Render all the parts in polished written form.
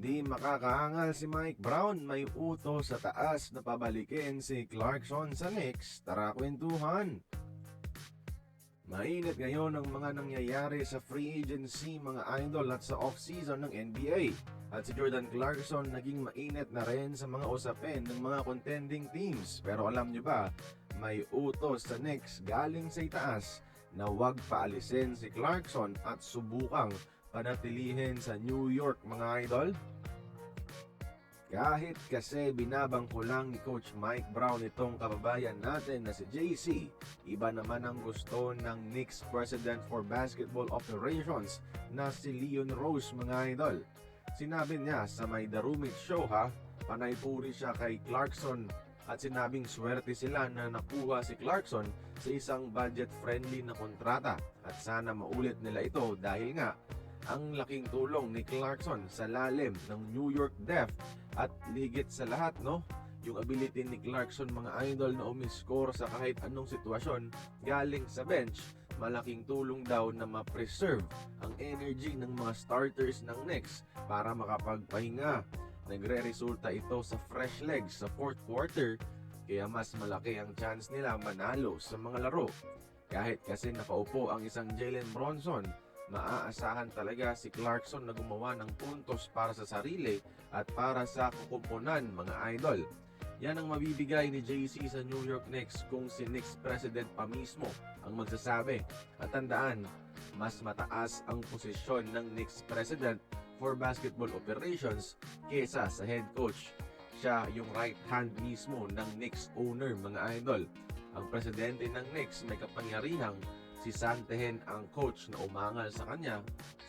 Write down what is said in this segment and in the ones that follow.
Di makakaangal si Mike Brown, may utos sa taas na pabalikin si Clarkson sa Knicks. Tara kwentuhan! Mainit ngayon ang mga nangyayari sa free agency mga idol at sa off-season ng NBA. At si Jordan Clarkson naging mainit na rin sa mga usapin ng mga contending teams. Pero alam nyo ba, may utos sa Knicks galing sa itaas na huwag paalisin si Clarkson at subukang panatilihin sa New York mga idol. Kahit kasi binabangko lang ni Coach Mike Brown itong kababayan natin na si JC, iba naman ang gusto ng Knicks President for Basketball Operations na si Leon Rose mga idol. Sinabi niya sa may The Roommate Show panay puri siya kay Clarkson at sinabing swerte sila na nakuha si Clarkson sa isang budget-friendly na kontrata at sana maulit nila ito dahil nga ang laking tulong ni Clarkson sa lalim ng New York Def at ligit sa lahat yung ability ni Clarkson mga idol na umiscore sa kahit anong sitwasyon galing sa bench, malaking tulong daw na ma-preserve ang energy ng mga starters ng Knicks para makapagpahinga. Nagre-resulta ito sa fresh legs sa fourth quarter kaya mas malaki ang chance nila manalo sa mga laro. Kahit kasi nakaupo ang isang Jalen Bronson, maaasahan talaga si Clarkson na gumawa ng puntos para sa sarili at para sa kukumpunan mga idol. Yan ang mabibigay ni JC sa New York Knicks kung si Knicks President pa mismo ang magsasabi. At tandaan, mas mataas ang posisyon ng Knicks President for Basketball Operations kesa sa head coach. Siya yung right hand mismo ng Knicks owner mga idol. Ang presidente ng Knicks may kapangyarihang sisantehin ang coach na umangal sa kanya,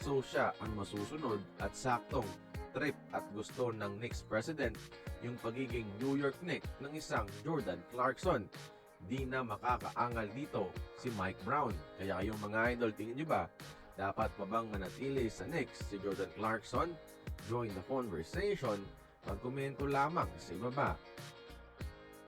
so siya ang masusunod at saktong trip at gusto ng Knicks President yung pagiging New York Knicks ng isang Jordan Clarkson. Di na makakaangal dito si Mike Brown. Kaya yung mga idol, tingin nyo ba, dapat pa bang manatili sa Knicks si Jordan Clarkson? Join the conversation, magkomento lamang sa ibaba.